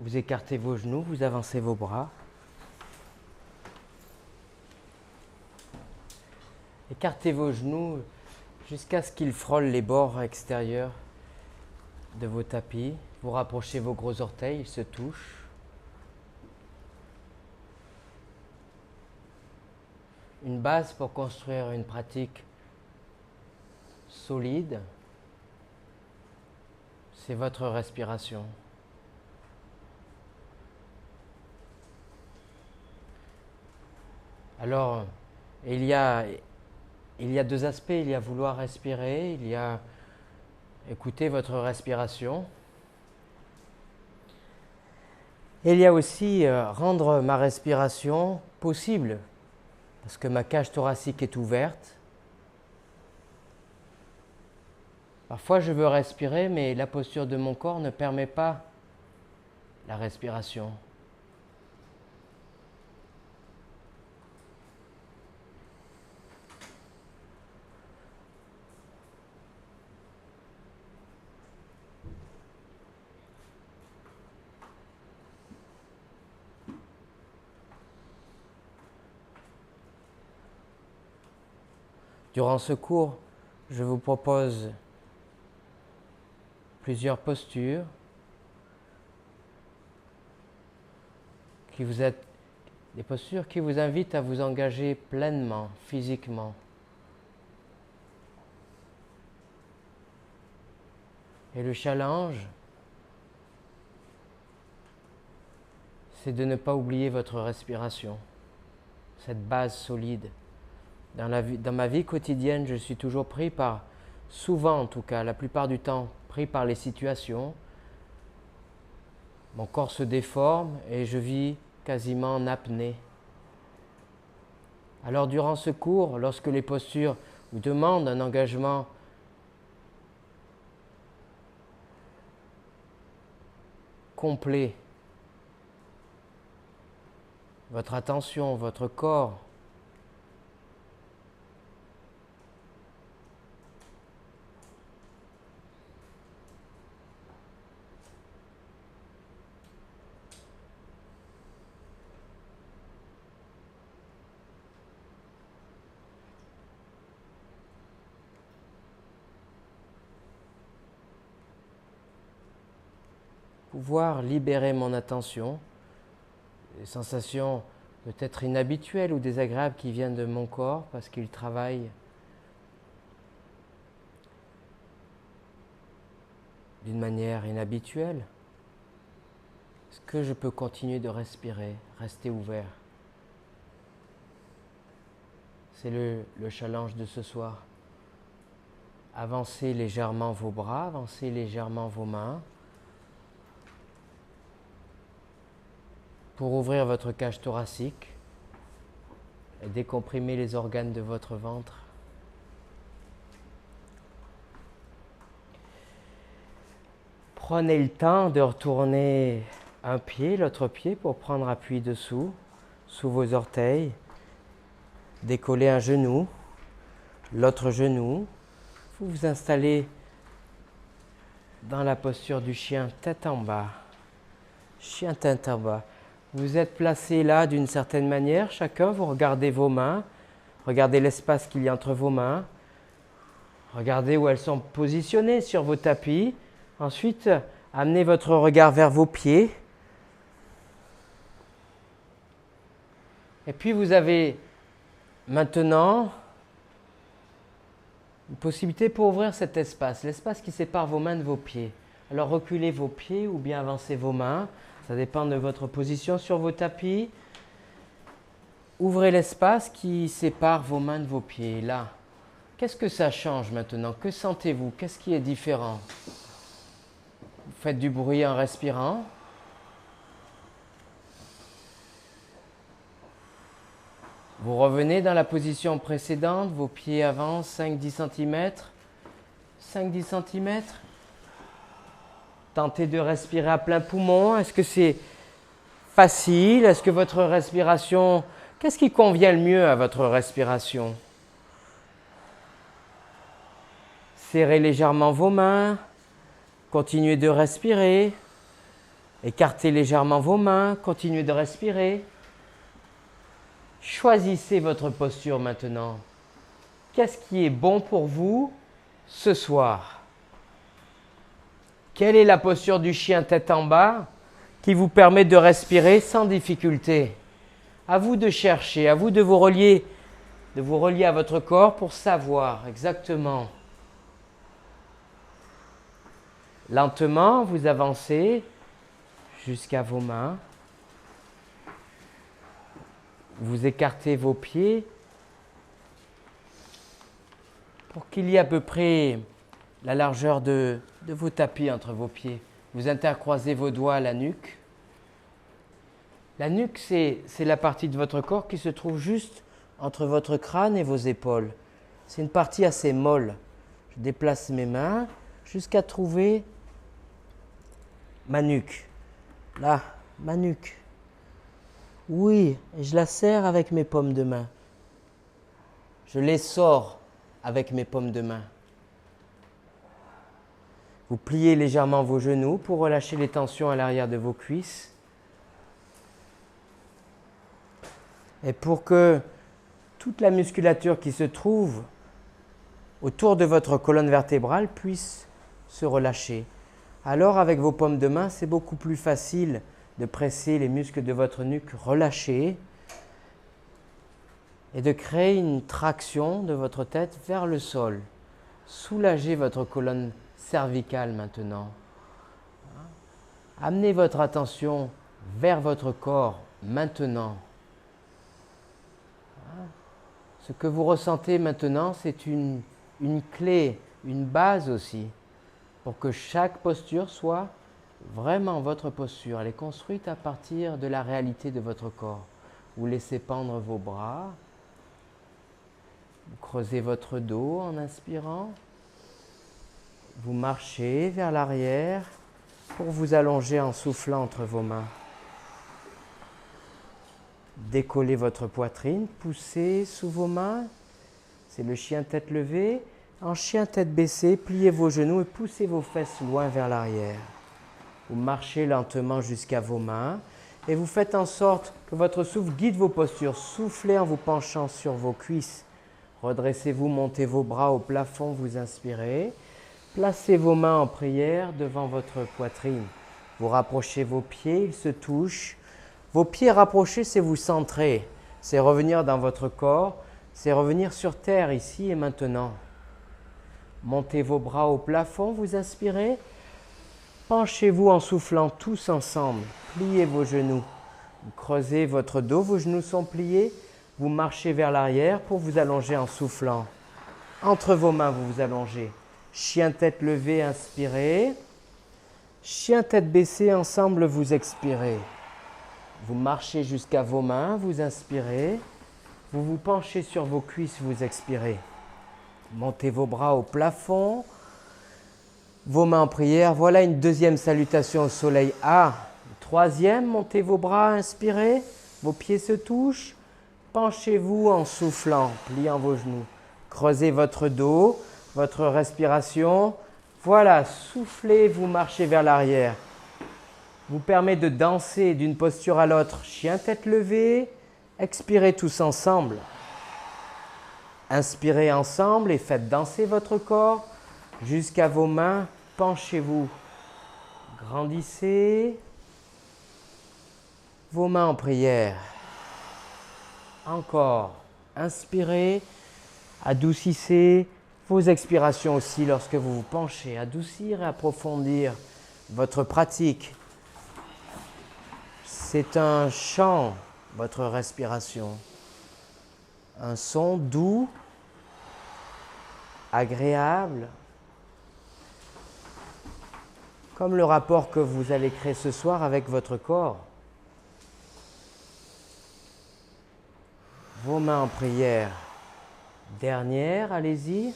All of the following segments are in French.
Vous écartez vos genoux, vous avancez vos bras. Écartez vos genoux jusqu'à ce qu'ils frôlent les bords extérieurs de vos tapis. Vous rapprochez vos gros orteils, ils se touchent. Une base pour construire une pratique solide, c'est votre respiration. Alors, il y a deux aspects. Il y a vouloir respirer, il y a écouter votre respiration. Et il y a aussi rendre ma respiration possible, parce que ma cage thoracique est ouverte. Parfois, je veux respirer, mais la posture de mon corps ne permet pas la respiration. Durant ce cours, je vous propose plusieurs postures des postures qui vous invitent à vous engager pleinement, physiquement. Et le challenge, c'est de ne pas oublier votre respiration, cette base solide. Dans ma vie quotidienne, je suis toujours souvent en tout cas, la plupart du temps, pris par les situations. Mon corps se déforme et je vis quasiment en apnée. Alors durant ce cours, lorsque les postures vous demandent un engagement complet, votre attention, votre corps, pouvoir libérer mon attention, des sensations peut-être inhabituelles ou désagréables qui viennent de mon corps parce qu'il travaille d'une manière inhabituelle. Est-ce que je peux continuer de respirer, rester ouvert? C'est le challenge de ce soir. Avancez légèrement vos bras, avancez légèrement vos mains pour ouvrir votre cage thoracique et décomprimer les organes de votre ventre. Prenez le temps de retourner un pied, l'autre pied pour prendre appui dessous, sous vos orteils. Décollez un genou, l'autre genou. Vous vous installez dans la posture du chien tête en bas. Chien tête en bas. Vous êtes placé là d'une certaine manière. Chacun, vous regardez vos mains. Regardez l'espace qu'il y a entre vos mains. Regardez où elles sont positionnées sur vos tapis. Ensuite, amenez votre regard vers vos pieds. Et puis vous avez maintenant une possibilité pour ouvrir cet espace, l'espace qui sépare vos mains de vos pieds. Alors reculez vos pieds ou bien avancez vos mains, ça dépend de votre position sur vos tapis. Ouvrez l'espace qui sépare vos mains de vos pieds, là. Qu'est-ce que ça change maintenant? Que sentez-vous? Qu'est-ce qui est différent? Vous faites du bruit en respirant. Vous revenez dans la position précédente, vos pieds avancent 5-10 cm. 5-10 cm. Tentez de respirer à plein poumon. Est-ce que c'est facile? Est-ce que votre respiration... Qu'est-ce qui convient le mieux à votre respiration? Serrez légèrement vos mains. Continuez de respirer. Écartez légèrement vos mains, continuez de respirer. Choisissez votre posture maintenant. Qu'est-ce qui est bon pour vous ce soir? Quelle est la posture du chien tête en bas qui vous permet de respirer sans difficulté? À vous de chercher, à vous de vous relier à votre corps pour savoir exactement. Lentement, vous avancez jusqu'à vos mains. Vous écartez vos pieds pour qu'il y ait à peu près la largeur de vos tapis entre vos pieds. Vous intercroisez vos doigts à la nuque. La nuque, c'est la partie de votre corps qui se trouve juste entre votre crâne et vos épaules. C'est une partie assez molle. Je déplace mes mains jusqu'à trouver ma nuque. Là, ma nuque. Oui, et je la serre avec mes paumes de main. Je l'essore avec mes paumes de main. Vous pliez légèrement vos genoux pour relâcher les tensions à l'arrière de vos cuisses. Et pour que toute la musculature qui se trouve autour de votre colonne vertébrale puisse se relâcher. Alors, avec vos paumes de main, c'est beaucoup plus facile de presser les muscles de votre nuque relâchés et de créer une traction de votre tête vers le sol. Soulagez votre colonne cervicale maintenant. Amenez votre attention vers votre corps maintenant. Ce que vous ressentez maintenant, c'est une clé, une base aussi, pour que chaque posture soit vraiment votre posture. Elle est construite à partir de la réalité de votre corps. Vous laissez pendre vos bras, vous creusez votre dos en inspirant, vous marchez vers l'arrière pour vous allonger en soufflant entre vos mains. Décollez votre poitrine, poussez sous vos mains, c'est le chien tête levée. En chien tête baissée, pliez vos genoux et poussez vos fesses loin vers l'arrière. Vous marchez lentement jusqu'à vos mains et vous faites en sorte que votre souffle guide vos postures. Soufflez en vous penchant sur vos cuisses. Redressez-vous, montez vos bras au plafond, vous inspirez. Placez vos mains en prière devant votre poitrine. Vous rapprochez vos pieds, ils se touchent. Vos pieds rapprochés, c'est vous centrer, c'est revenir dans votre corps, c'est revenir sur terre ici et maintenant. Montez vos bras au plafond, vous inspirez. Penchez-vous en soufflant tous ensemble. Pliez vos genoux. Vous creusez votre dos, vos genoux sont pliés. Vous marchez vers l'arrière pour vous allonger en soufflant. Entre vos mains, vous vous allongez. Chien tête levée, inspirez. Chien tête baissée, ensemble, vous expirez. Vous marchez jusqu'à vos mains, vous inspirez. Vous vous penchez sur vos cuisses, vous expirez. Montez vos bras au plafond. Vos mains en prière. Voilà une deuxième salutation au soleil A. Troisième, montez vos bras, inspirez. Vos pieds se touchent. Penchez-vous en soufflant, pliant vos genoux. Creusez votre dos, votre respiration. Voilà, soufflez, vous marchez vers l'arrière. Vous permet de danser d'une posture à l'autre. Chien tête levée. Expirez tous ensemble. Inspirez ensemble et faites danser votre corps jusqu'à vos mains. Penchez-vous. Grandissez. Vos mains en prière. Encore. Inspirez. Adoucissez vos expirations aussi lorsque vous vous penchez. Adoucir et approfondir votre pratique. C'est un chant, votre respiration. Un son doux, agréable, comme le rapport que vous allez créer ce soir avec votre corps. Vos mains en prière. Dernière, allez-y.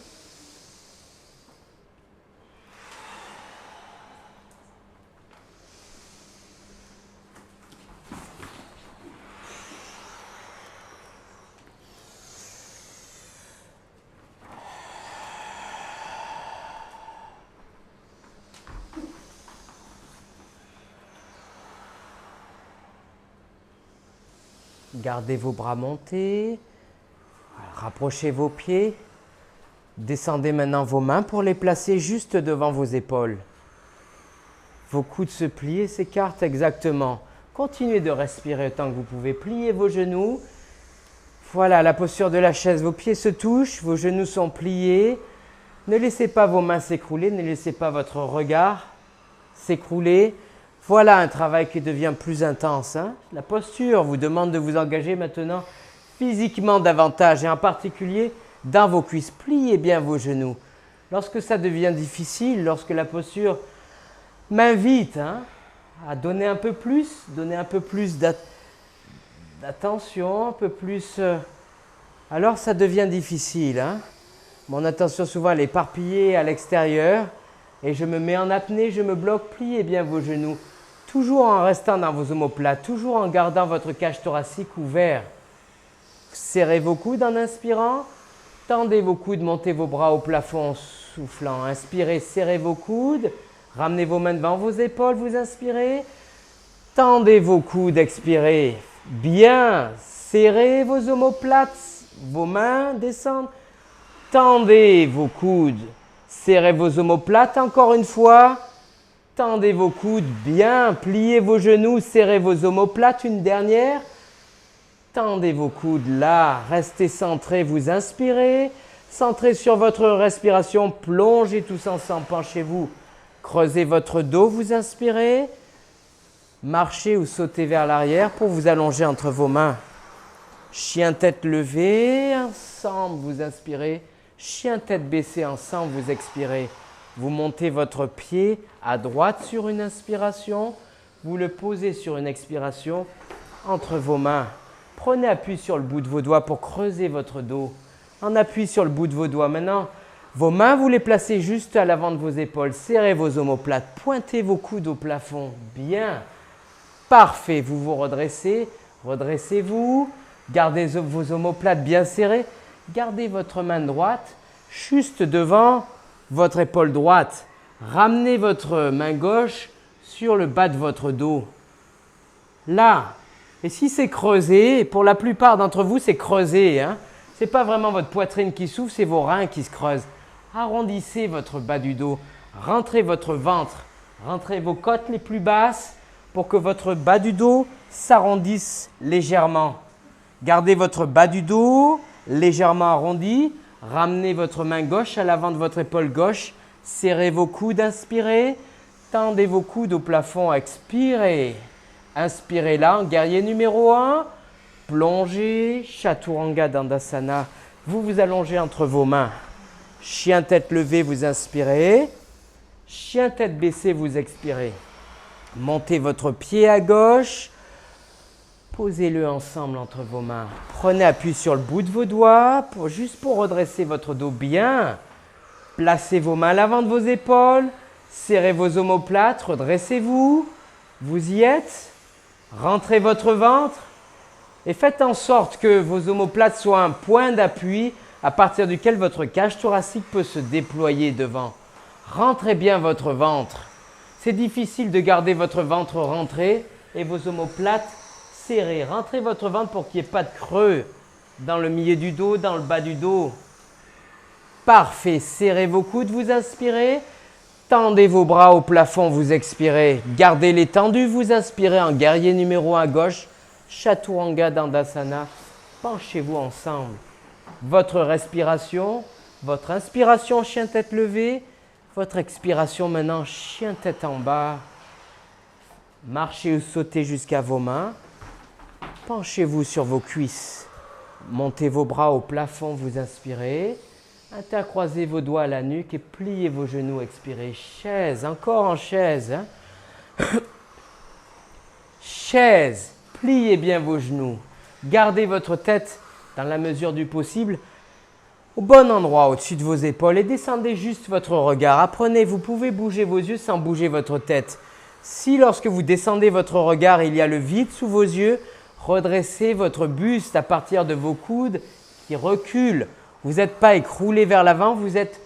Gardez vos bras montés. Rapprochez vos pieds. Descendez maintenant vos mains pour les placer juste devant vos épaules. Vos coudes se plient et s'écartent exactement. Continuez de respirer autant que vous pouvez. Pliez vos genoux. Voilà la posture de la chaise. Vos pieds se touchent, vos genoux sont pliés. Ne laissez pas vos mains s'écrouler, ne laissez pas votre regard s'écrouler. Voilà un travail qui devient plus intense. La posture vous demande de vous engager maintenant physiquement davantage et en particulier dans vos cuisses. Pliez bien vos genoux. Lorsque ça devient difficile, lorsque la posture m'invite à donner un peu plus d'attention, un peu plus, alors ça devient difficile. Mon attention souvent elle est éparpillée à l'extérieur et je me mets en apnée, je me bloque. Pliez bien vos genoux, toujours en restant dans vos omoplates, toujours en gardant votre cage thoracique ouvert. Serrez vos coudes en inspirant, tendez vos coudes, montez vos bras au plafond en soufflant. Inspirez, serrez vos coudes, ramenez vos mains devant vos épaules, vous inspirez. Tendez vos coudes, expirez. Bien, serrez vos omoplates, vos mains descendent. Tendez vos coudes, serrez vos omoplates encore une fois. Tendez vos coudes, bien, pliez vos genoux, serrez vos omoplates, une dernière. Tendez vos coudes là, restez centrés, vous inspirez. Centrez sur votre respiration, plongez tous ensemble, penchez-vous. Creusez votre dos, vous inspirez. Marchez ou sautez vers l'arrière pour vous allonger entre vos mains. Chien tête levée, ensemble vous inspirez. Chien tête baissée, ensemble vous expirez. Vous montez votre pied à droite sur une inspiration. Vous le posez sur une expiration entre vos mains. Prenez appui sur le bout de vos doigts pour creuser votre dos. En appui sur le bout de vos doigts. Maintenant, vos mains, vous les placez juste à l'avant de vos épaules. Serrez vos omoplates. Pointez vos coudes au plafond. Bien. Parfait. Vous vous redressez. Redressez-vous. Gardez vos omoplates bien serrées. Gardez votre main droite juste devant votre épaule droite. Ramenez votre main gauche sur le bas de votre dos. Là. Et si c'est creusé, pour la plupart d'entre vous, c'est creusé. Ce n'est pas vraiment votre poitrine qui s'ouvre, c'est vos reins qui se creusent. Arrondissez votre bas du dos. Rentrez votre ventre. Rentrez vos côtes les plus basses pour que votre bas du dos s'arrondisse légèrement. Gardez votre bas du dos légèrement arrondi. Ramenez votre main gauche à l'avant de votre épaule gauche. Serrez vos coudes, inspirez. Tendez vos coudes au plafond, expirez. Inspirez là en guerrier numéro 1. Plongez, Chaturanga Dandasana. Vous vous allongez entre vos mains. Chien tête levée, vous inspirez. Chien tête baissée, vous expirez. Montez votre pied à gauche. Posez-le ensemble entre vos mains. Prenez appui sur le bout de vos doigts, juste pour redresser votre dos bien. Placez vos mains à l'avant de vos épaules. Serrez vos omoplates, redressez-vous. Vous y êtes. Rentrez votre ventre et faites en sorte que vos omoplates soient un point d'appui à partir duquel votre cage thoracique peut se déployer devant. Rentrez bien votre ventre. C'est difficile de garder votre ventre rentré et vos omoplates serrées. Rentrez votre ventre pour qu'il n'y ait pas de creux dans le milieu du dos, dans le bas du dos. Parfait. Serrez vos coudes, vous inspirez. Tendez vos bras au plafond, vous expirez. Gardez-les tendus, vous inspirez en guerrier numéro 1 à gauche. Chaturanga Dandasana. Penchez-vous ensemble. Votre respiration, votre inspiration, chien tête levée. Votre expiration maintenant, chien tête en bas. Marchez ou sautez jusqu'à vos mains. Penchez-vous sur vos cuisses. Montez vos bras au plafond, vous inspirez. Intercroisez vos doigts à la nuque et pliez vos genoux, expirez. Chaise, encore en chaise. Chaise, pliez bien vos genoux. Gardez votre tête dans la mesure du possible au bon endroit au-dessus de vos épaules et descendez juste votre regard. Apprenez, vous pouvez bouger vos yeux sans bouger votre tête. Si lorsque vous descendez votre regard, il y a le vide sous vos yeux, redressez votre buste à partir de vos coudes qui reculent. Vous n'êtes pas écroulé vers l'avant, vous êtes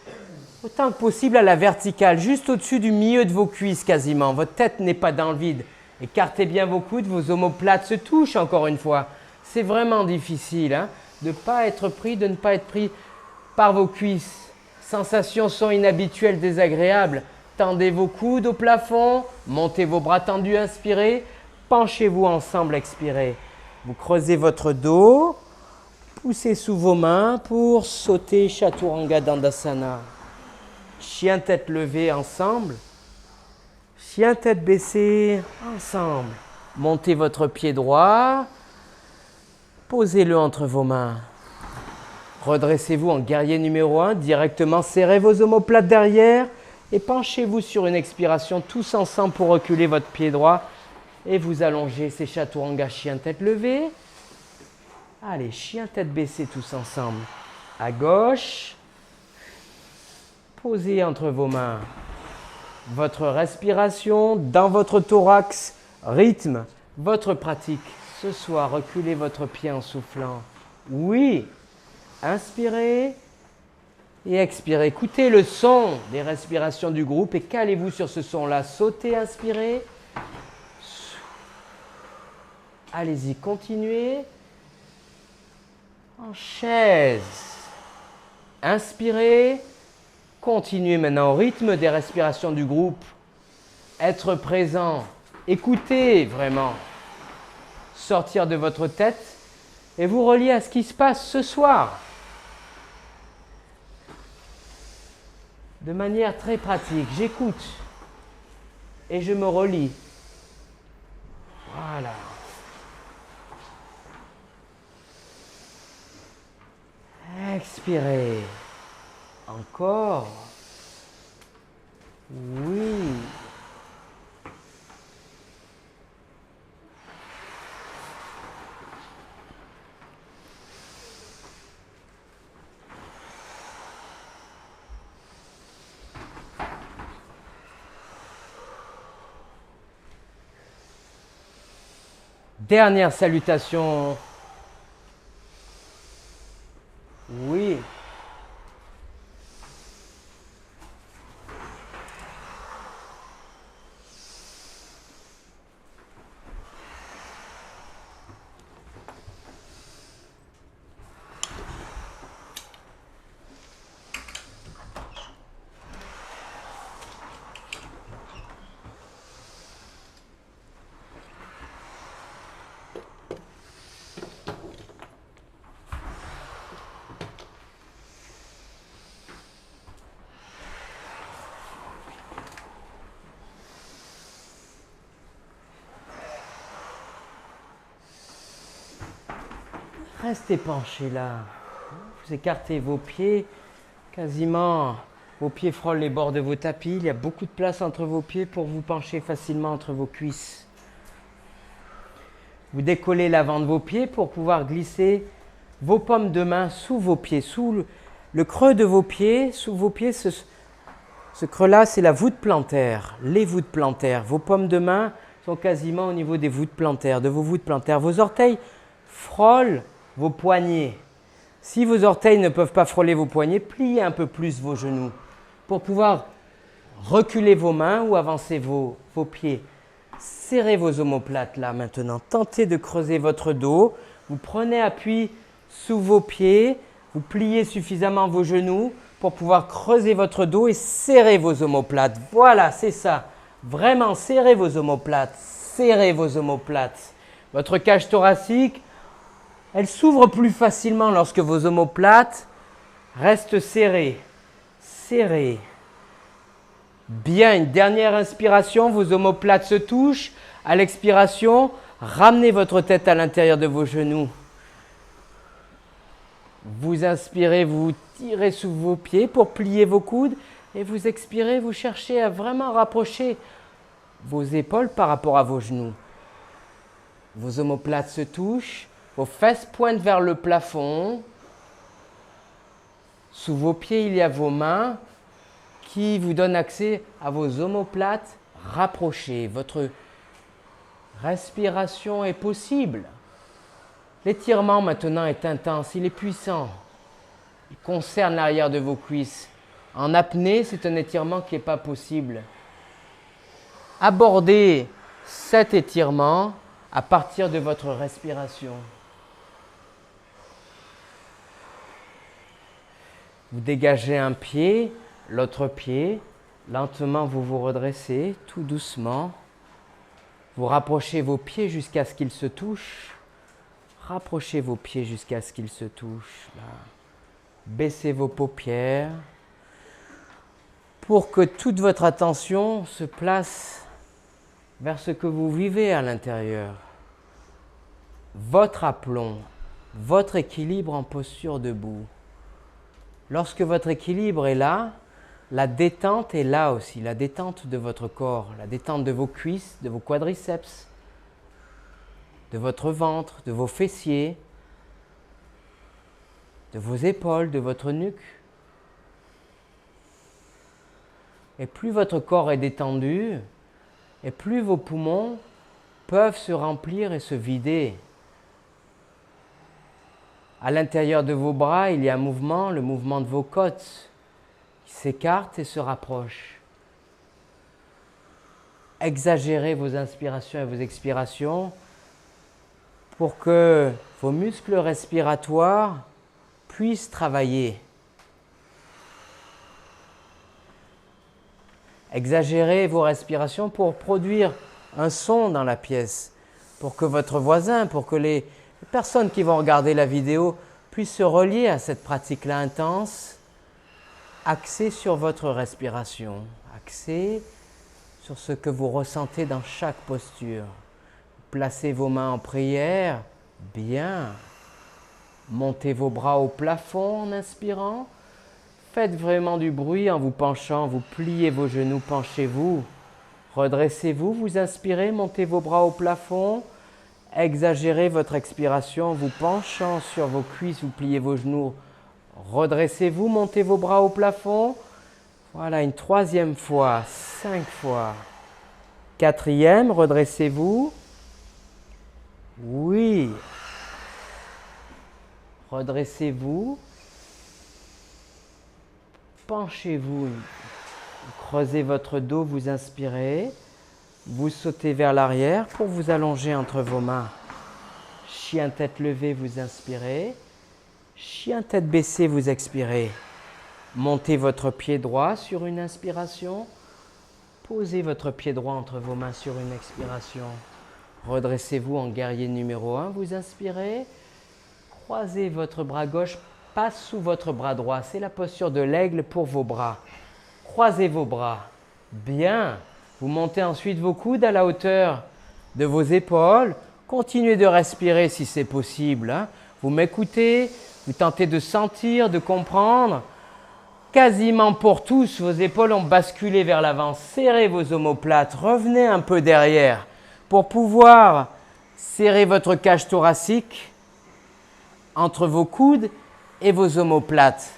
autant que possible à la verticale, juste au-dessus du milieu de vos cuisses quasiment. Votre tête n'est pas dans le vide. Écartez bien vos coudes, vos omoplates se touchent encore une fois. C'est vraiment difficile hein, de ne pas être pris, de ne pas être pris par vos cuisses. Sensations sont inhabituelles, désagréables. Tendez vos coudes au plafond, montez vos bras tendus, inspirez. Penchez-vous ensemble, expirez. Vous creusez votre dos, poussez sous vos mains pour sauter Chaturanga Dandasana. Chien tête levée ensemble. Chien tête baissée ensemble. Montez votre pied droit. Posez-le entre vos mains. Redressez-vous en guerrier numéro 1. Directement serrez vos omoplates derrière. Et penchez-vous sur une expiration tous ensemble pour reculer votre pied droit. Et vous allongez. C'est Chaturanga chien tête levée. Allez, chien tête baissée tous ensemble. À gauche. Posez entre vos mains. Votre respiration dans votre thorax rythme votre pratique. Ce soir, reculez votre pied en soufflant. Oui. Inspirez et expirez. Écoutez le son des respirations du groupe et calez-vous sur ce son-là. Sautez, inspirez. Allez-y, continuez. En chaise. Inspirez. Continuez maintenant au rythme des respirations du groupe. Être présent. Écoutez vraiment. Sortir de votre tête et vous relier à ce qui se passe ce soir. De manière très pratique, j'écoute et je me relie. Voilà. Expirez. Encore. Oui. Dernière salutation. Oui. Restez penché là. Vous écartez vos pieds, quasiment. Vos pieds frôlent les bords de vos tapis. Il y a beaucoup de place entre vos pieds pour vous pencher facilement entre vos cuisses. Vous décollez l'avant de vos pieds pour pouvoir glisser vos paumes de main sous vos pieds, sous le creux de vos pieds. Sous vos pieds, ce creux-là, c'est la voûte plantaire, les voûtes plantaires. Vos paumes de main sont quasiment au niveau des voûtes plantaires, de vos voûtes plantaires. Vos orteils frôlent vos poignets. Si vos orteils ne peuvent pas frôler vos poignets, pliez un peu plus vos genoux pour pouvoir reculer vos mains ou avancer vos pieds. Serrez vos omoplates là maintenant. Tentez de creuser votre dos. Vous prenez appui sous vos pieds. Vous pliez suffisamment vos genoux pour pouvoir creuser votre dos et serrer vos omoplates. Voilà, c'est ça. Vraiment, serrez vos omoplates. Serrez vos omoplates. Votre cage thoracique, elle s'ouvre plus facilement lorsque vos omoplates restent serrées. Serrées. Bien, une dernière inspiration, vos omoplates se touchent. À l'expiration, ramenez votre tête à l'intérieur de vos genoux. Vous inspirez, vous tirez sous vos pieds pour plier vos coudes. Et vous expirez, vous cherchez à vraiment rapprocher vos épaules par rapport à vos genoux. Vos omoplates se touchent. Vos fesses pointent vers le plafond. Sous vos pieds, il y a vos mains qui vous donnent accès à vos omoplates rapprochées. Votre respiration est possible. L'étirement maintenant est intense, il est puissant. Il concerne l'arrière de vos cuisses. En apnée, c'est un étirement qui n'est pas possible. Abordez cet étirement à partir de votre respiration. Vous dégagez un pied, l'autre pied. Lentement, vous vous redressez, tout doucement. Vous rapprochez vos pieds jusqu'à ce qu'ils se touchent. Rapprochez vos pieds jusqu'à ce qu'ils se touchent. Là. Baissez vos paupières pour que toute votre attention se place vers ce que vous vivez à l'intérieur. Votre aplomb, votre équilibre en posture debout. Lorsque votre équilibre est là, la détente est là aussi, la détente de votre corps, la détente de vos cuisses, de vos quadriceps, de votre ventre, de vos fessiers, de vos épaules, de votre nuque. Et plus votre corps est détendu, et plus vos poumons peuvent se remplir et se vider. À l'intérieur de vos bras, il y a un mouvement, le mouvement de vos côtes, qui s'écartent et se rapprochent. Exagérez vos inspirations et vos expirations pour que vos muscles respiratoires puissent travailler. Exagérez vos respirations pour produire un son dans la pièce, pour que votre voisin, pour que les personnes qui vont regarder la vidéo puissent se relier à cette pratique-là intense, axée sur votre respiration, axée sur ce que vous ressentez dans chaque posture. Placez vos mains en prière, bien. Montez vos bras au plafond en inspirant. Faites vraiment du bruit en vous penchant, vous pliez vos genoux, penchez-vous. Redressez-vous, vous inspirez, montez vos bras au plafond. Exagérez votre expiration, vous penchant sur vos cuisses, vous pliez vos genoux. Redressez-vous, montez vos bras au plafond. Voilà, une troisième fois, 5 fois. Quatrième, redressez-vous. Oui. Redressez-vous. Penchez-vous. Creusez votre dos, vous inspirez. Vous sautez vers l'arrière pour vous allonger entre vos mains. Chien tête levée, vous inspirez. Chien tête baissée, vous expirez. Montez votre pied droit sur une inspiration. Posez votre pied droit entre vos mains sur une expiration. Redressez-vous en guerrier numéro 1, vous inspirez. Croisez votre bras gauche, passe sous votre bras droit. C'est la posture de l'aigle pour vos bras. Croisez vos bras. Bien. Vous montez ensuite vos coudes à la hauteur de vos épaules. Continuez de respirer si c'est possible. Vous m'écoutez, vous tentez de sentir, de comprendre. Quasiment pour tous, vos épaules ont basculé vers l'avant. Serrez vos omoplates, revenez un peu derrière pour pouvoir serrer votre cage thoracique entre vos coudes et vos omoplates.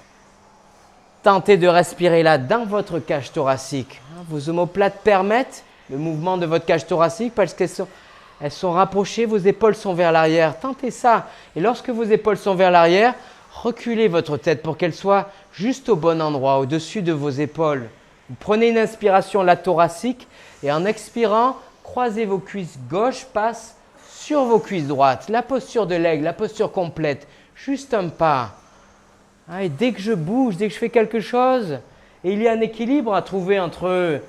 Tentez de respirer là dans votre cage thoracique. Vos omoplates permettent le mouvement de votre cage thoracique parce qu'elles sont rapprochées, vos épaules sont vers l'arrière. Tentez ça. Et lorsque vos épaules sont vers l'arrière, reculez votre tête pour qu'elle soit juste au bon endroit, au-dessus de vos épaules. Vous prenez une inspiration la thoracique et en expirant, croisez vos cuisses gauche, passe sur vos cuisses droites. La posture de l'aigle, la posture complète, juste un pas. Et dès que je bouge, dès que je fais quelque chose, et il y a un équilibre à trouver entre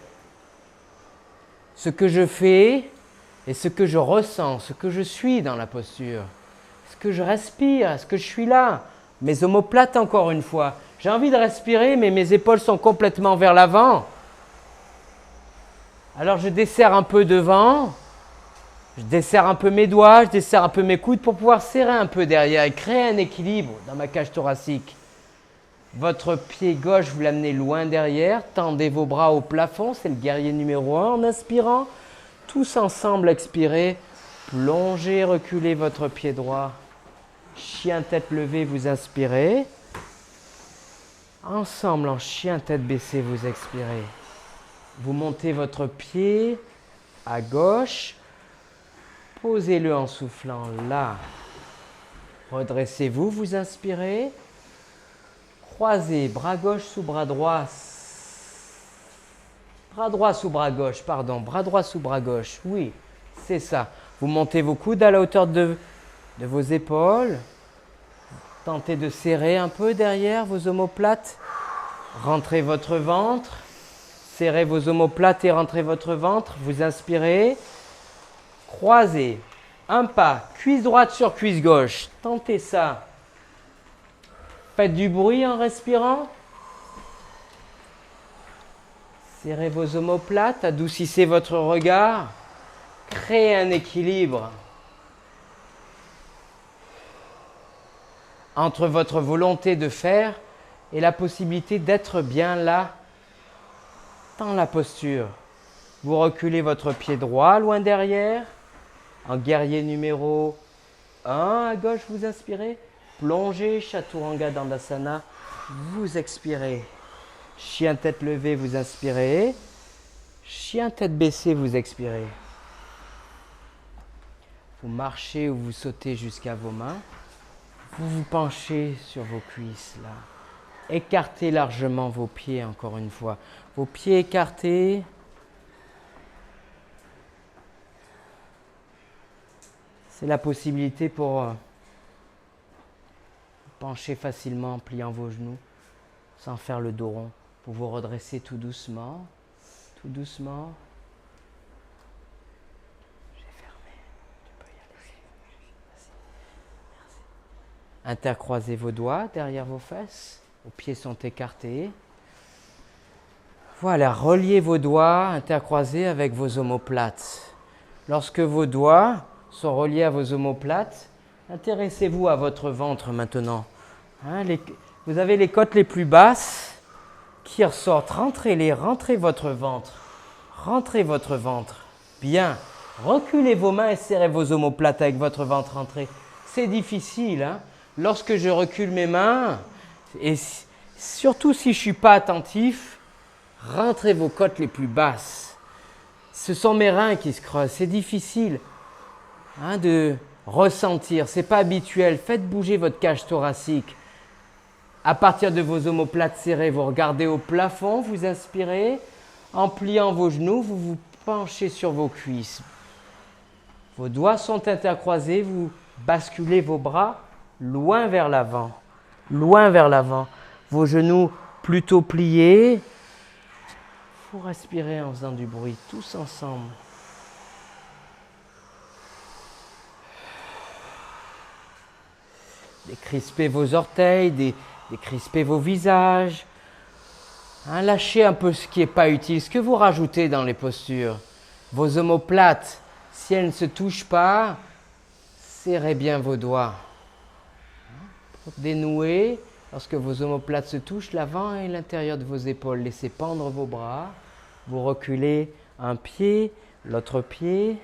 ce que je fais et ce que je ressens, ce que je suis dans la posture. Est-ce que je respire? Est-ce que je suis là? Mes omoplates encore une fois. J'ai envie de respirer, mais mes épaules sont complètement vers l'avant. Alors je desserre un peu devant, je desserre un peu mes doigts, je desserre un peu mes coudes pour pouvoir serrer un peu derrière et créer un équilibre dans ma cage thoracique. Votre pied gauche, vous l'amenez loin derrière, tendez vos bras au plafond, c'est le guerrier numéro 1 en inspirant. Tous ensemble, expirez, plongez, reculez votre pied droit. Chien tête levée, vous inspirez. Ensemble, en chien tête baissée, vous expirez. Vous montez votre pied à gauche. Posez-le en soufflant là. Redressez-vous, vous inspirez. Croisez, bras gauche sous bras droit. Bras droit sous bras gauche, pardon. Bras droit sous bras gauche. Oui, c'est ça. Vous montez vos coudes à la hauteur de vos épaules. Tentez de serrer un peu derrière vos omoplates. Rentrez votre ventre. Serrez vos omoplates et rentrez votre ventre. Vous inspirez. Croisez. Un pas. Cuisse droite sur cuisse gauche. Tentez ça. Faites du bruit en respirant. Serrez vos omoplates. Adoucissez votre regard. Créez un équilibre entre votre volonté de faire et la possibilité d'être bien là, dans la posture. Vous reculez votre pied droit loin derrière, en guerrier numéro 1 à gauche, vous inspirez, plongez, Chaturanga Dandasana, vous expirez. Chien tête levée, vous inspirez, chien tête baissée, vous expirez. Vous marchez ou vous sautez jusqu'à vos mains. Vous vous penchez sur vos cuisses là. Écartez largement vos pieds encore une fois. Vos pieds écartés. C'est la possibilité pour pencher facilement en pliant vos genoux sans faire le dos rond. Pour vous redresser tout doucement. Tout doucement. Intercroisez vos doigts derrière vos fesses. Vos pieds sont écartés. Voilà, reliez vos doigts intercroisés avec vos omoplates. Lorsque vos doigts sont reliés à vos omoplates, intéressez-vous à votre ventre maintenant. Vous avez les côtes les plus basses qui ressortent. Rentrez-les, rentrez votre ventre. Rentrez votre ventre. Bien. Reculez vos mains et serrez vos omoplates avec votre ventre rentré. C'est difficile, hein? Lorsque je recule mes mains, et surtout si je ne suis pas attentif, rentrez vos côtes les plus basses. Ce sont mes reins qui se creusent. C'est difficile de ressentir. Ce n'est pas habituel. Faites bouger votre cage thoracique. À partir de vos omoplates serrées, vous regardez au plafond, vous inspirez. En pliant vos genoux, vous vous penchez sur vos cuisses. Vos doigts sont intercroisés, vous basculez vos bras loin vers l'avant, loin vers l'avant. Vos genoux plutôt pliés. Vous respirez en faisant du bruit, tous ensemble. Décrispez vos orteils, décrispez vos visages. Lâchez un peu ce qui n'est pas utile, ce que vous rajoutez dans les postures. Vos omoplates, si elles ne se touchent pas, serrez bien vos doigts. Dénouez, lorsque vos omoplates se touchent, l'avant et l'intérieur de vos épaules. Laissez pendre vos bras. Vous reculez un pied, l'autre pied,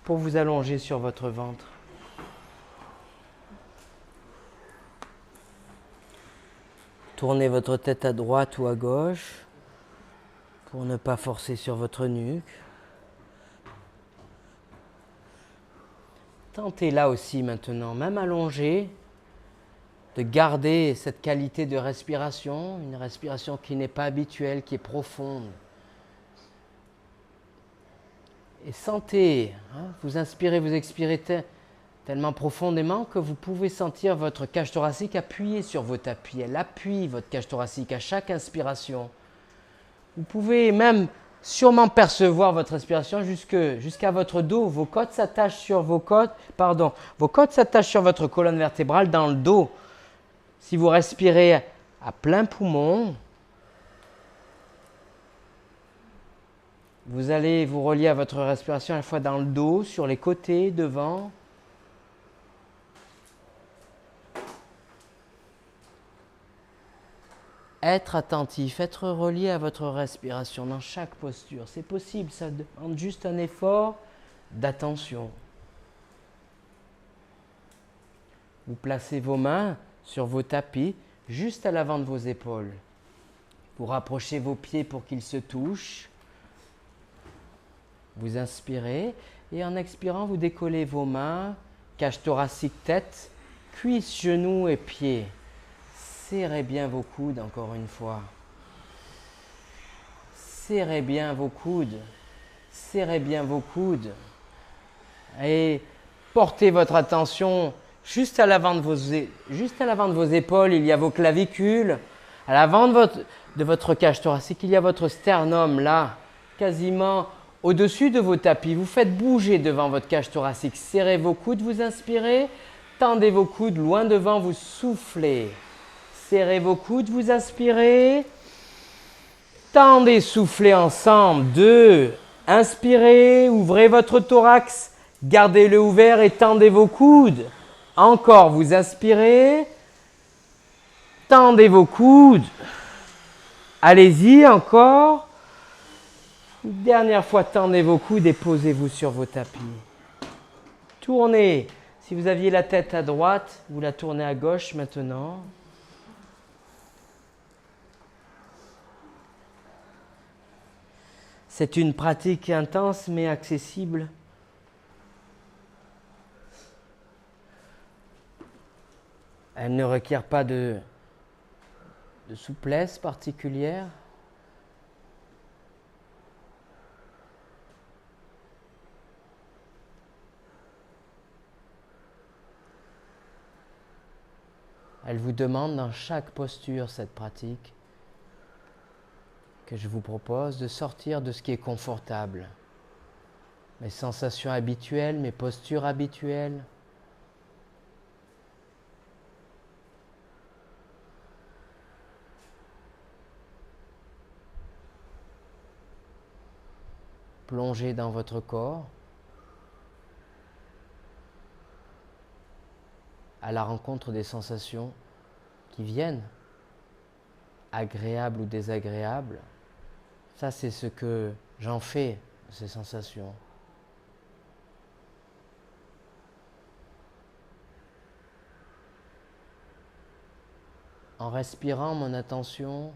pour vous allonger sur votre ventre. Tournez votre tête à droite ou à gauche pour ne pas forcer sur votre nuque. Tentez là aussi maintenant, même allongé, de garder cette qualité de respiration, une respiration qui n'est pas habituelle, qui est profonde. Et sentez, vous inspirez, vous expirez tellement profondément que vous pouvez sentir votre cage thoracique appuyer sur vos tapis. Elle appuie votre cage thoracique à chaque inspiration. Vous pouvez même sûrement percevoir votre respiration jusqu'à votre dos. Vos côtes s'attachent sur vos côtes s'attachent sur votre colonne vertébrale dans le dos. Si vous respirez à plein poumon, vous allez vous relier à votre respiration à la fois dans le dos, sur les côtés, devant. Être attentif, être relié à votre respiration dans chaque posture. C'est possible, ça demande juste un effort d'attention. Vous placez vos mains sur vos tapis, juste à l'avant de vos épaules. Vous rapprochez vos pieds pour qu'ils se touchent. Vous inspirez et en expirant, vous décollez vos mains, cage thoracique, tête, cuisses, genoux et pieds. Serrez bien vos coudes encore une fois. Serrez bien vos coudes. Serrez bien vos coudes. Et portez votre attention Juste à l'avant de vos épaules, il y a vos clavicules. À l'avant de votre cage thoracique, il y a votre sternum là, quasiment au-dessus de vos tapis. Vous faites bouger devant votre cage thoracique. Serrez vos coudes, vous inspirez. Tendez vos coudes loin devant, vous soufflez. Serrez vos coudes, vous inspirez. Tendez, soufflez ensemble. 2. Inspirez, ouvrez votre thorax. Gardez-le ouvert et tendez vos coudes. Encore, vous inspirez. Tendez vos coudes. Allez-y, encore. Une dernière fois, tendez vos coudes et posez-vous sur vos tapis. Tournez. Si vous aviez la tête à droite, vous la tournez à gauche maintenant. C'est une pratique intense mais accessible. Elle ne requiert pas de souplesse particulière. Elle vous demande dans chaque posture, cette pratique, que je vous propose de sortir de ce qui est confortable. Mes sensations habituelles, mes postures habituelles. Plongez dans votre corps à la rencontre des sensations qui viennent, agréables ou désagréables. Ça, c'est ce que j'en fais, de ces sensations. En respirant, mon attention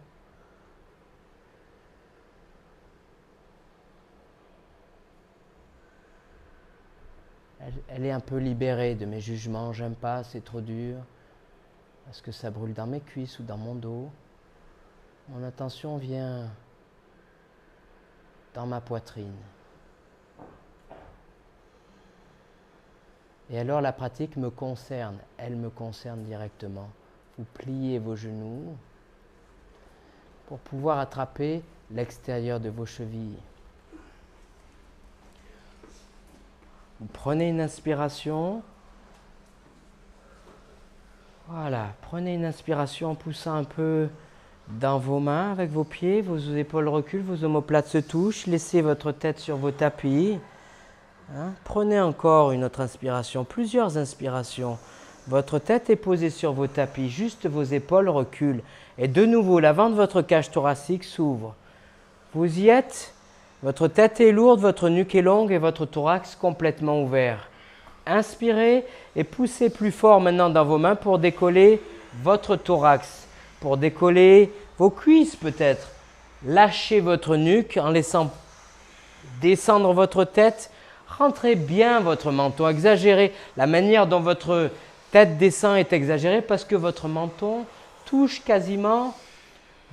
elle est un peu libérée de mes jugements. J'aime pas, c'est trop dur. Est-ce que ça brûle dans mes cuisses ou dans mon dos? Mon attention vient dans ma poitrine. Et alors la pratique me concerne, elle me concerne directement. Vous pliez vos genoux pour pouvoir attraper l'extérieur de vos chevilles. Vous prenez une inspiration. Voilà, prenez une inspiration en poussant un peu dans vos mains avec vos pieds, vos épaules reculent, vos omoplates se touchent, laissez votre tête sur vos tapis. Prenez encore une autre inspiration, plusieurs inspirations. Votre tête est posée sur vos tapis, juste vos épaules reculent. Et de nouveau, l'avant de votre cage thoracique s'ouvre. Vous y êtes, votre tête est lourde, votre nuque est longue et votre thorax complètement ouvert. Inspirez et poussez plus fort maintenant dans vos mains pour décoller votre thorax, pour décoller vos cuisses peut-être. Lâchez votre nuque en laissant descendre votre tête. Rentrez bien votre menton, exagérez. La manière dont votre tête descend est exagérée parce que votre menton touche quasiment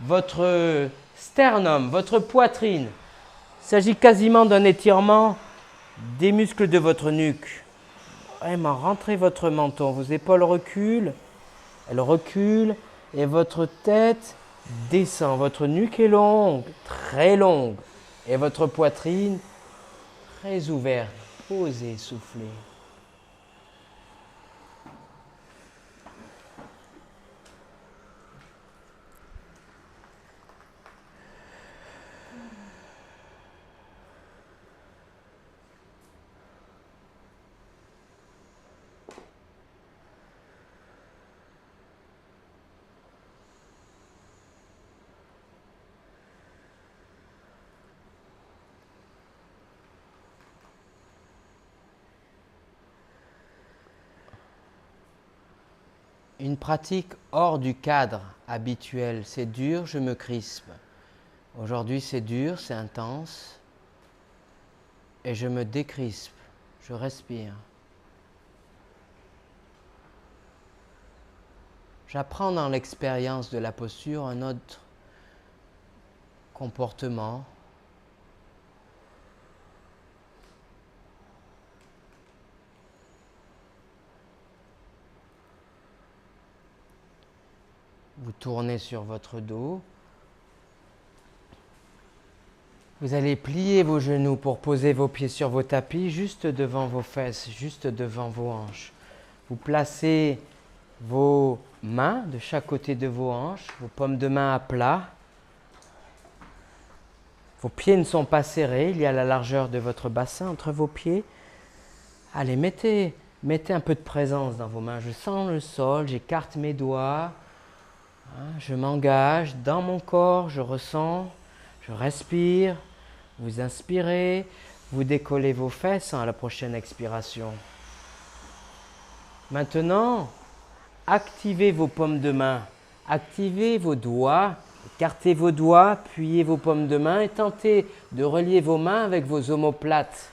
votre sternum, votre poitrine. Il s'agit quasiment d'un étirement des muscles de votre nuque. Vraiment, rentrez votre menton, vos épaules reculent, elles reculent et votre tête descend. Votre nuque est longue, très longue et votre poitrine très ouverte. Posez, soufflez. Une pratique hors du cadre habituel. C'est dur, je me crispe. Aujourd'hui, c'est dur, c'est intense. Et je me décrispe, je respire. J'apprends dans l'expérience de la posture un autre comportement. Vous tournez sur votre dos. Vous allez plier vos genoux pour poser vos pieds sur vos tapis, juste devant vos fesses, juste devant vos hanches. Vous placez vos mains de chaque côté de vos hanches, vos paumes de main à plat. Vos pieds ne sont pas serrés, il y a la largeur de votre bassin entre vos pieds. Allez, mettez un peu de présence dans vos mains. Je sens le sol, j'écarte mes doigts. Je m'engage dans mon corps, je ressens, je respire. Vous inspirez, vous décollez vos fesses à la prochaine expiration. Maintenant, activez vos paumes de main, activez vos doigts, écartez vos doigts, appuyez vos paumes de main et tentez de relier vos mains avec vos omoplates.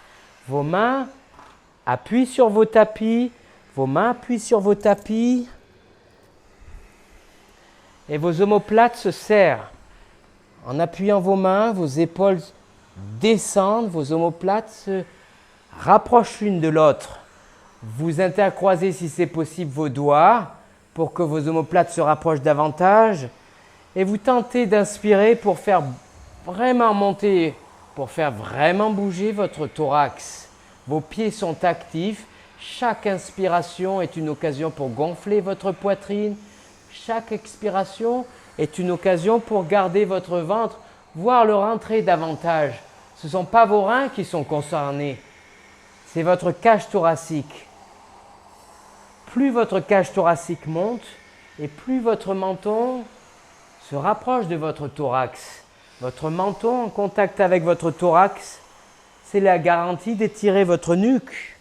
Vos mains appuient sur vos tapis, vos mains appuient sur vos tapis et vos omoplates se serrent. En appuyant vos mains, vos épaules descendent, vos omoplates se rapprochent l'une de l'autre. Vous intercroisez si c'est possible vos doigts pour que vos omoplates se rapprochent davantage et vous tentez d'inspirer pour faire vraiment monter, pour faire vraiment bouger votre thorax. Vos pieds sont actifs, chaque inspiration est une occasion pour gonfler votre poitrine, chaque expiration est une occasion pour garder votre ventre, voire le rentrer davantage. Ce ne sont pas vos reins qui sont concernés, c'est votre cage thoracique. Plus votre cage thoracique monte et plus votre menton se rapproche de votre thorax. Votre menton en contact avec votre thorax, c'est la garantie d'étirer votre nuque.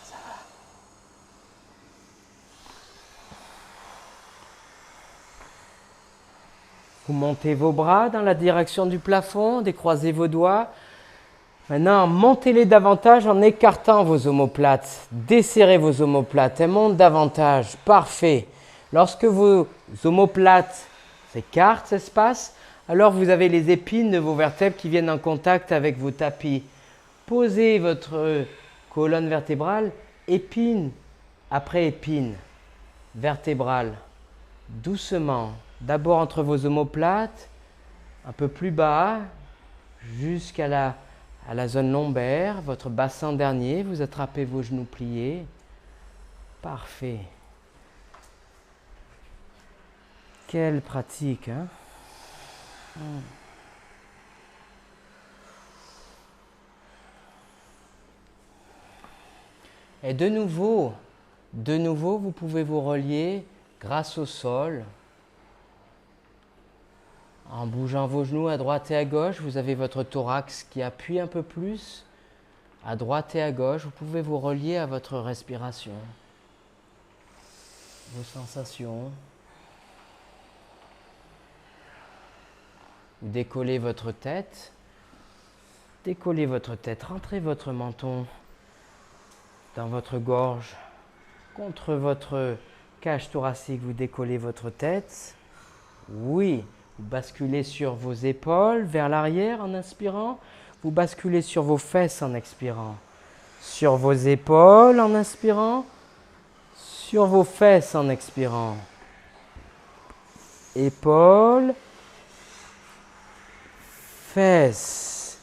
Ça va. Vous montez vos bras dans la direction du plafond, décroisez vos doigts. Maintenant, montez-les davantage en écartant vos omoplates. Desserrez vos omoplates, elles montent davantage. Parfait. Lorsque vos omoplates s'écartent, s'espacent, alors vous avez les épines de vos vertèbres qui viennent en contact avec vos tapis. Posez votre colonne vertébrale, épine après épine vertébrale, doucement. D'abord entre vos omoplates, un peu plus bas, jusqu'à la zone lombaire, votre bassin dernier, vous attrapez vos genoux pliés. Parfait. Quelle pratique, hein? Et de nouveau, vous pouvez vous relier grâce au sol. En bougeant vos genoux à droite et à gauche, vous avez votre thorax qui appuie un peu plus. À droite et à gauche, vous pouvez vous relier à votre respiration, vos sensations. Vous décollez votre tête, rentrez votre menton dans votre gorge, contre votre cage thoracique, vous décollez votre tête. Oui, vous basculez sur vos épaules vers l'arrière en inspirant, vous basculez sur vos fesses en expirant, sur vos épaules en inspirant, sur vos fesses en expirant. Épaules, fesses.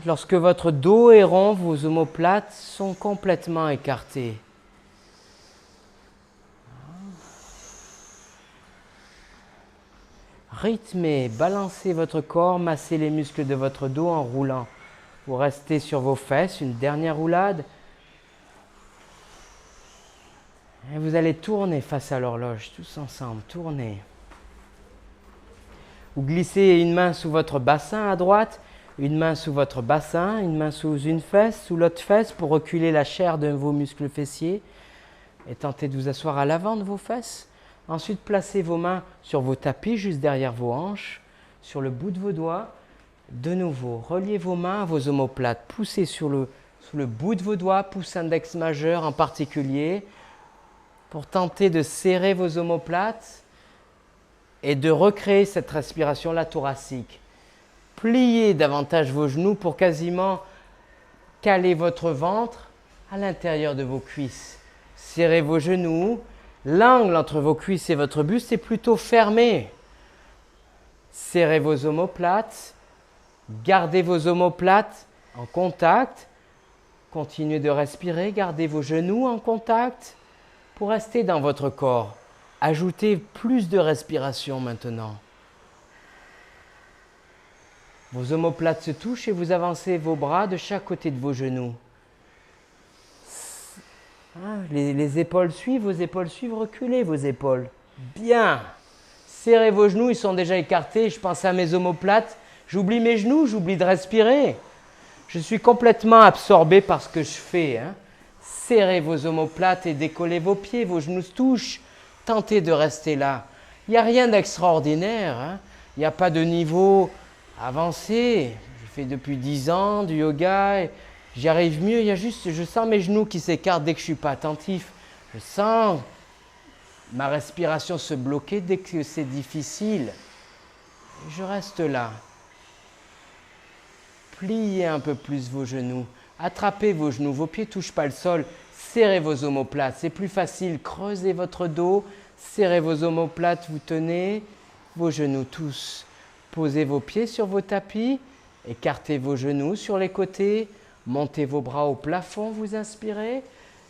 Lorsque votre dos est rond, vos omoplates sont complètement écartées. Rythmez, balancez votre corps, massez les muscles de votre dos en roulant. Vous restez sur vos fesses, une dernière roulade. Et vous allez tourner face à l'horloge, tous ensemble, tournez. Vous glissez une main sous votre bassin à droite, une main sous votre bassin, une main sous une fesse, sous l'autre fesse pour reculer la chair de vos muscles fessiers et tentez de vous asseoir à l'avant de vos fesses. Ensuite, placez vos mains sur vos tapis, juste derrière vos hanches, sur le bout de vos doigts. De nouveau, reliez vos mains à vos omoplates. Poussez sous le bout de vos doigts, pouce index majeur en particulier, pour tenter de serrer vos omoplates et de recréer cette respiration-là thoracique. Pliez davantage vos genoux pour quasiment caler votre ventre à l'intérieur de vos cuisses. Serrez vos genoux, L'angle entre vos cuisses et votre buste est plutôt fermé. Serrez vos omoplates. Gardez vos omoplates en contact. Continuez de respirer. Gardez vos genoux en contact pour rester dans votre corps. Ajoutez plus de respiration maintenant. Vos omoplates se touchent et vous avancez vos bras de chaque côté de vos genoux. Les épaules suivent, vos épaules suivent, reculez vos épaules. Bien. Serrez vos genoux, ils sont déjà écartés. Je pense à mes omoplates. J'oublie mes genoux, j'oublie de respirer. Je suis complètement absorbé par ce que je fais. Serrez vos omoplates et décollez vos pieds, vos genoux se touchent. Tentez de rester là. Il n'y a rien d'extraordinaire. Il n'y a pas de niveau avancé. Je fais depuis 10 ans du yoga. J'y arrive mieux, il y a juste, je sens mes genoux qui s'écartent dès que je ne suis pas attentif. Je sens ma respiration se bloquer dès que c'est difficile. Je reste là. Pliez un peu plus vos genoux. Attrapez vos genoux, vos pieds ne touchent pas le sol. Serrez vos omoplates, c'est plus facile. Creusez votre dos, serrez vos omoplates, vous tenez vos genoux tous. Posez vos pieds sur vos tapis, écartez vos genoux sur les côtés. Montez vos bras au plafond, vous inspirez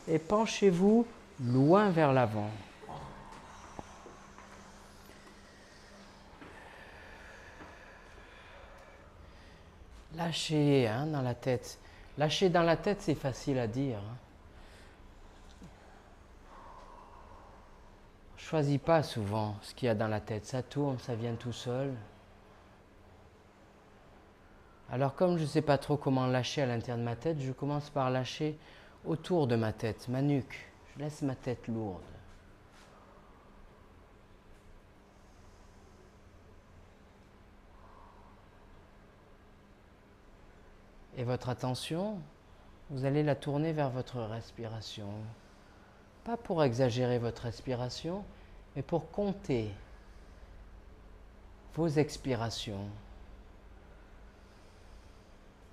et penchez-vous loin vers l'avant. Lâchez dans la tête. Lâcher dans la tête, c'est facile à dire. Je ne choisis pas souvent ce qu'il y a dans la tête. Ça tourne, ça vient tout seul. Alors comme je ne sais pas trop comment lâcher à l'intérieur de ma tête, je commence par lâcher autour de ma tête, ma nuque. Je laisse ma tête lourde. Et votre attention, vous allez la tourner vers votre respiration. Pas pour exagérer votre respiration, mais pour compter vos expirations.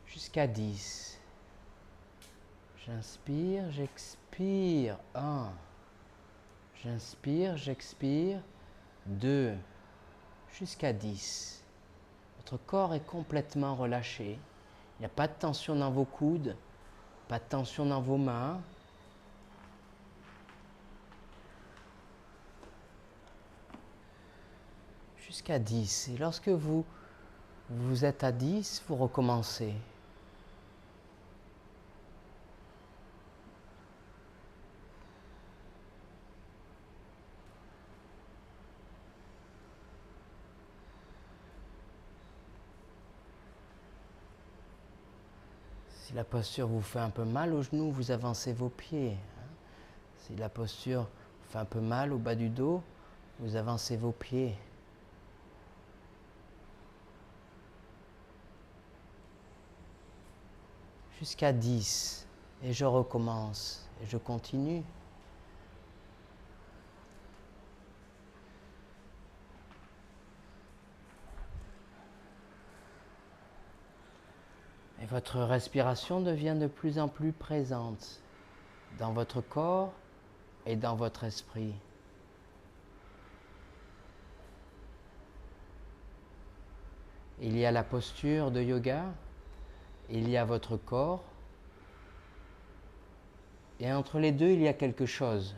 Jusqu'à 10. J'inspire, j'expire. 1. J'inspire, j'expire. 2. Jusqu'à 10. Votre corps est complètement relâché. Il n'y a pas de tension dans vos coudes, pas de tension dans vos mains. Jusqu'à 10. Et lorsque vous êtes à 10, vous recommencez. Si la posture vous fait un peu mal aux genoux, vous avancez vos pieds. Si la posture vous fait un peu mal au bas du dos, vous avancez vos pieds. Jusqu'à 10. Et je recommence. Et je continue. Et votre respiration devient de plus en plus présente dans votre corps et dans votre esprit. Il y a la posture de yoga, il y a votre corps, et entre les deux, il y a quelque chose.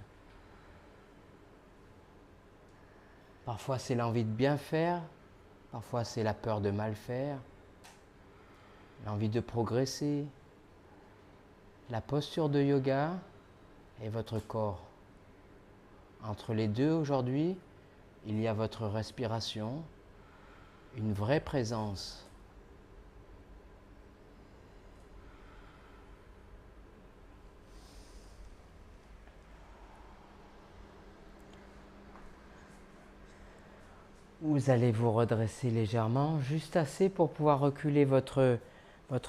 Parfois, c'est l'envie de bien faire, parfois, c'est la peur de mal faire. L'envie de progresser, la posture de yoga et votre corps. Entre les deux aujourd'hui, il y a votre respiration, une vraie présence. Vous allez vous redresser légèrement, juste assez pour pouvoir reculer votre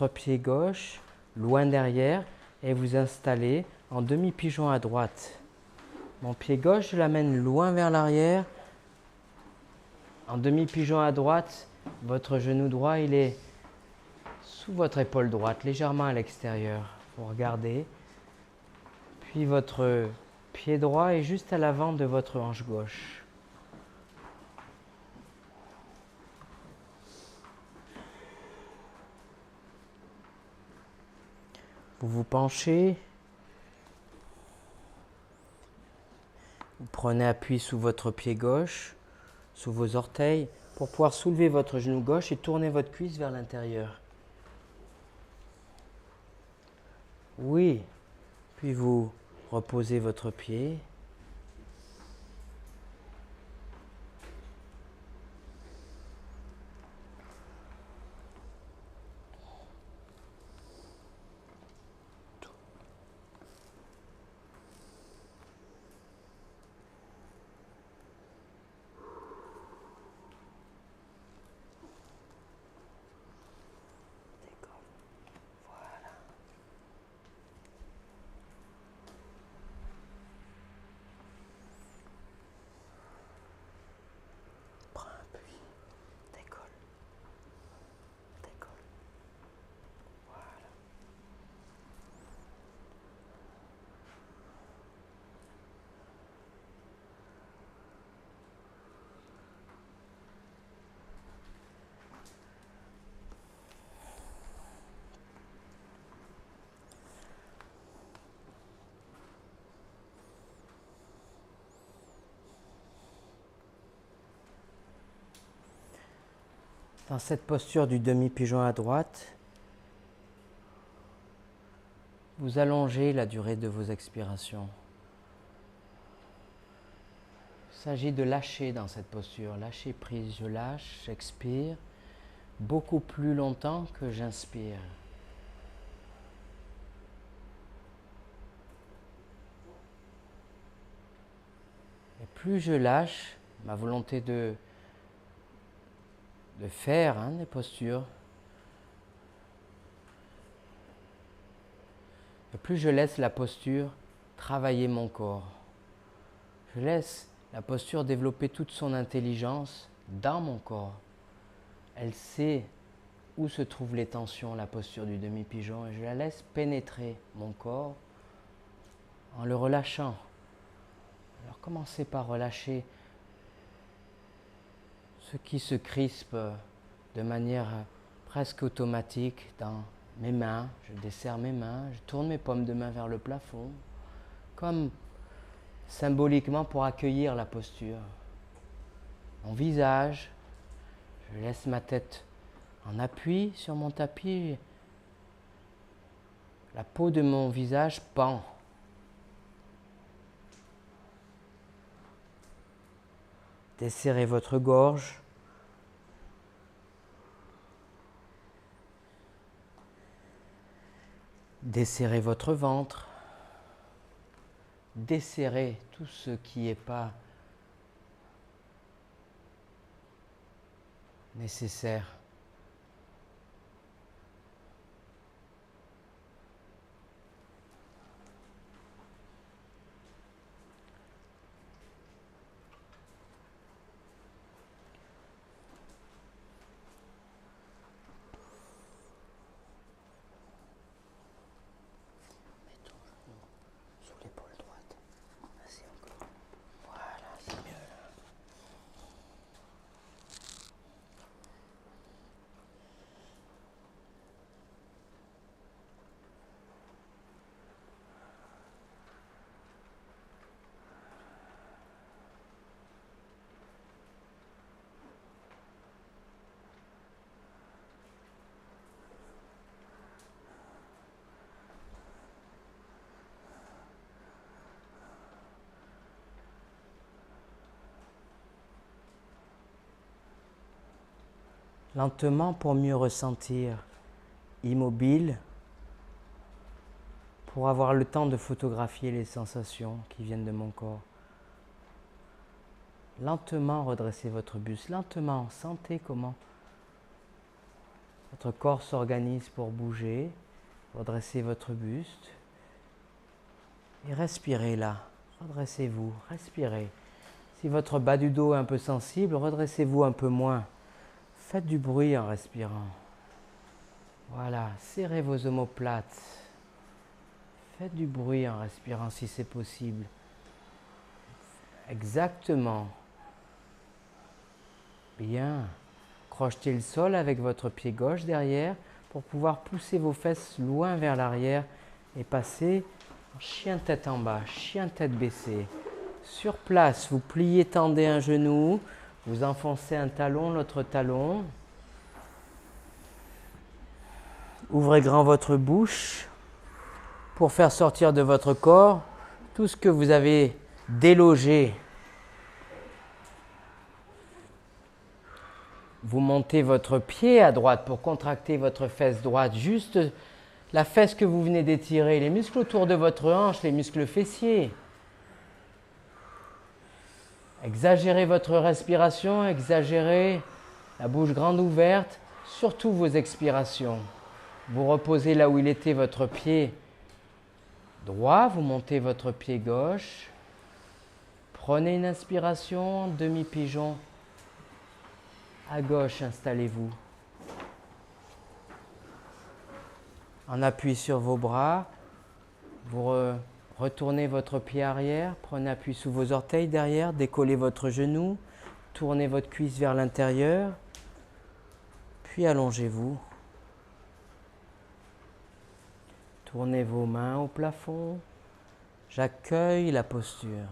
pied gauche, loin derrière, et vous installer en demi-pigeon à droite. Mon pied gauche, je l'amène loin vers l'arrière. En demi-pigeon à droite, votre genou droit, il est sous votre épaule droite, légèrement à l'extérieur. Vous regardez. Puis votre Pied droit est juste à l'avant de votre hanche gauche. Vous vous penchez. Vous prenez appui sous votre pied gauche, sous vos orteils, pour pouvoir soulever votre genou gauche et tourner votre cuisse vers l'intérieur. Oui. Puis vous reposez votre pied. Dans cette posture du demi-pigeon à droite, vous allongez la durée de vos expirations. Il s'agit de lâcher dans cette posture, lâcher prise, je lâche, j'expire beaucoup plus longtemps que j'inspire. Et plus je lâche, ma volonté de faire des postures, et plus je laisse la posture travailler mon corps. Je laisse la posture développer toute son intelligence dans mon corps. Elle sait où se trouvent les tensions, la posture du demi-pigeon, et je la laisse pénétrer mon corps en le relâchant. Alors commencez par relâcher ce qui se crispe de manière presque automatique dans mes mains. Je desserre mes mains, je tourne mes paumes de main vers le plafond, comme symboliquement pour accueillir la posture. Mon visage, je laisse ma tête en appui sur mon tapis. La peau de mon visage pend. Desserrez votre gorge. Desserrez votre ventre. Desserrez tout ce qui n'est pas nécessaire. Lentement pour mieux ressentir, immobile, pour avoir le temps de photographier les sensations qui viennent de mon corps. Lentement redressez votre buste, lentement, sentez comment votre corps s'organise pour bouger, redressez votre buste et respirez là, redressez-vous, respirez. Si votre bas du dos est un peu sensible, redressez-vous un peu moins. Faites du bruit en respirant. Voilà, serrez vos omoplates. Faites du bruit en respirant si c'est possible. Exactement. Bien. Crochetez le sol avec votre pied gauche derrière pour pouvoir pousser vos fesses loin vers l'arrière et passer en chien tête en bas, chien tête baissée. Sur place, vous pliez, tendez un genou, vous enfoncez un talon, l'autre talon. Ouvrez grand votre bouche pour faire sortir de votre corps tout ce que vous avez délogé. Vous montez votre pied à droite pour contracter votre fesse droite, juste la fesse que vous venez d'étirer, les muscles autour de votre hanche, les muscles fessiers. Exagérez votre respiration, exagérez la bouche grande ouverte, surtout vos expirations. Vous reposez là où il était votre pied droit, vous montez votre pied gauche. Prenez une inspiration, demi-pigeon. À gauche, installez-vous. En appui sur vos bras, vous retournez votre pied arrière, prenez appui sous vos orteils derrière, décollez votre genou, tournez votre cuisse vers l'intérieur, puis allongez-vous. Tournez vos mains au plafond. J'accueille la posture.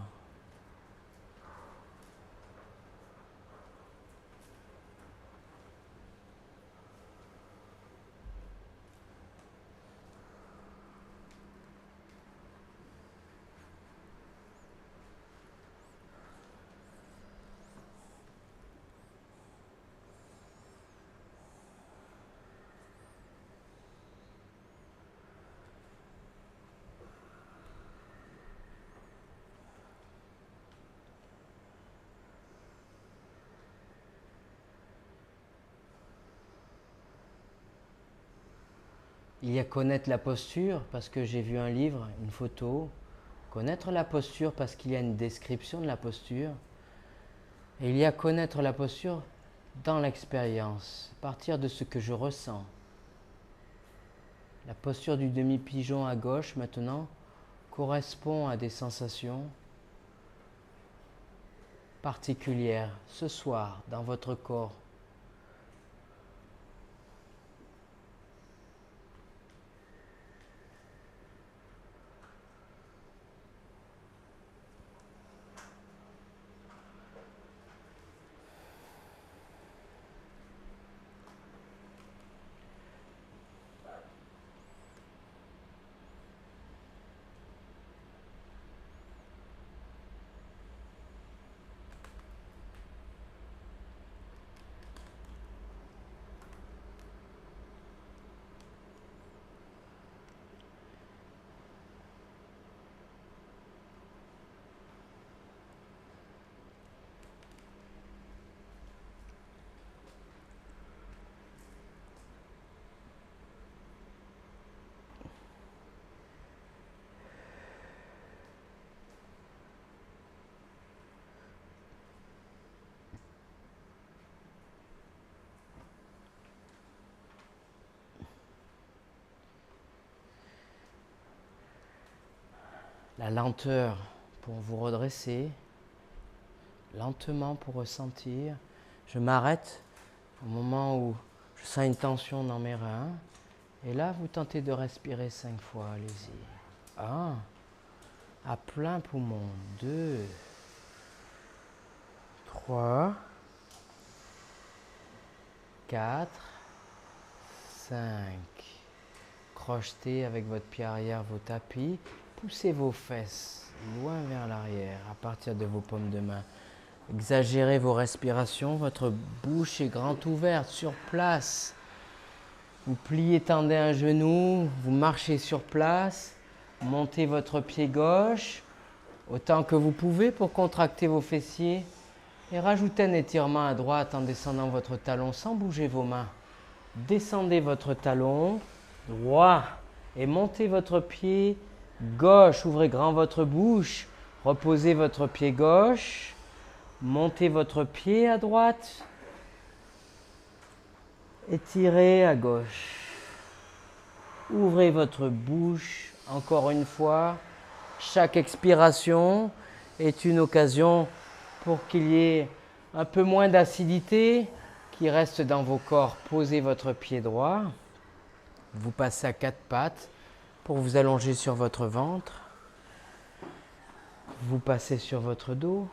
Il y a connaître la posture parce que j'ai vu un livre, une photo. Connaître la posture parce qu'il y a une description de la posture. Et il y a connaître la posture dans l'expérience, à partir de ce que je ressens. La posture du demi-pigeon à gauche maintenant correspond à des sensations particulières ce soir dans votre corps. La lenteur pour vous redresser, lentement pour ressentir. Je m'arrête au moment où je sens une tension dans mes reins. Et là, vous tentez de respirer 5 fois, allez-y. 1, à plein poumon. 2, 3, 4, 5. Crochetez avec votre pied arrière vos tapis. Poussez vos fesses loin vers l'arrière à partir de vos paumes de main. Exagérez vos respirations, votre bouche est grande ouverte sur place. Vous pliez, tendez un genou, vous marchez sur place, montez votre pied gauche autant que vous pouvez pour contracter vos fessiers et rajoutez un étirement à droite en descendant votre talon sans bouger vos mains. Descendez votre talon droit et montez votre pied gauche, ouvrez grand votre bouche, reposez votre pied gauche, montez votre pied à droite, étirez à gauche. Ouvrez votre bouche, encore une fois, chaque expiration, est une occasion pour qu'il y ait un peu moins d'acidité qui reste dans vos corps. Posez votre pied droit. Vous passez à quatre pattes pour vous allonger sur votre ventre. Vous passez sur votre dos.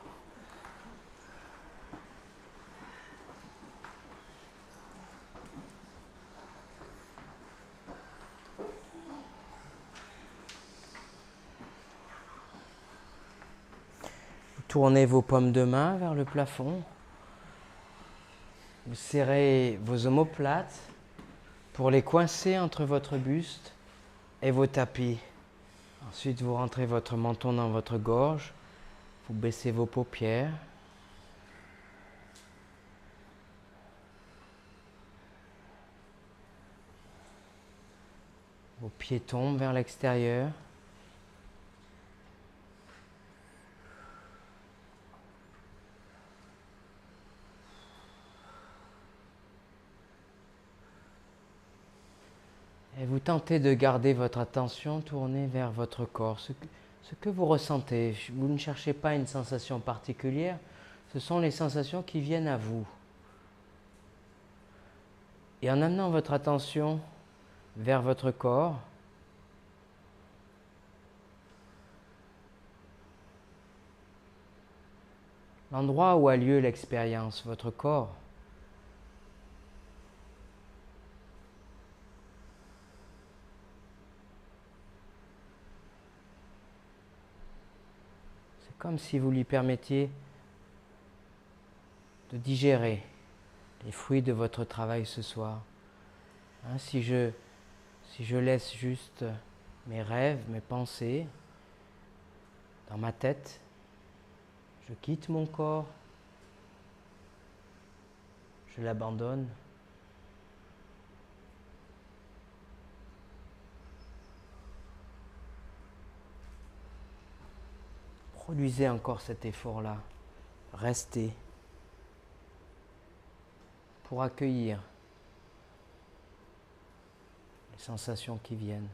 Tournez vos paumes de main vers le plafond. Vous serrez vos omoplates pour les coincer entre votre buste et vos tapis. Ensuite, vous rentrez votre menton dans votre gorge. Vous baissez vos paupières. Vos pieds tombent vers l'extérieur. Et vous tentez de garder votre attention tournée vers votre corps, ce que vous ressentez. Vous ne cherchez pas une sensation particulière, ce sont les sensations qui viennent à vous. Et en amenant votre attention vers votre corps, l'endroit où a lieu l'expérience, votre corps, c'est comme si vous lui permettiez de digérer les fruits de votre travail ce soir. Hein, si je laisse juste mes rêves, mes pensées dans ma tête, je quitte mon corps, je l'abandonne. Produisez encore cet effort-là. Restez pour accueillir les sensations qui viennent.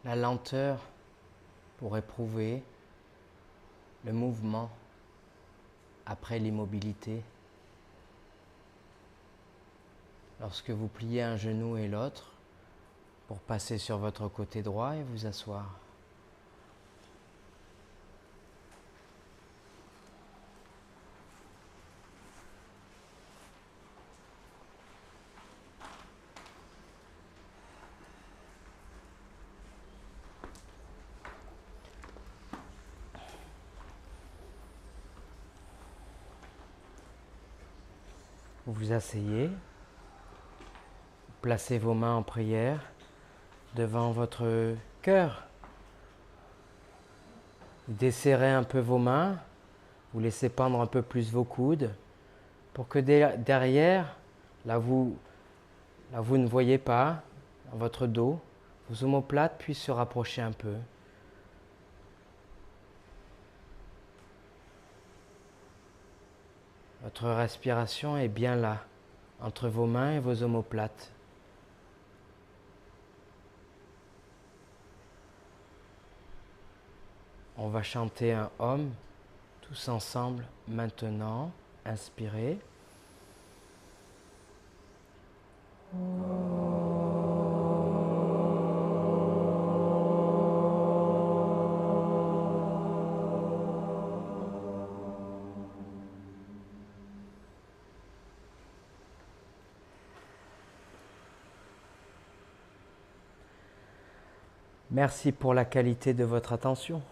La lenteur pour éprouver le mouvement après l'immobilité. Lorsque vous pliez un genou et l'autre pour passer sur votre côté droit et vous asseoir. Vous vous asseyez, placez vos mains en prière devant votre cœur. Vous desserrez un peu vos mains, vous laissez pendre un peu plus vos coudes pour que derrière, là vous ne voyez pas, dans votre dos, vos omoplates puissent se rapprocher un peu. Votre respiration est bien là, entre vos mains et vos omoplates. On va chanter un Om tous ensemble maintenant. Inspirez. Merci pour la qualité de votre attention.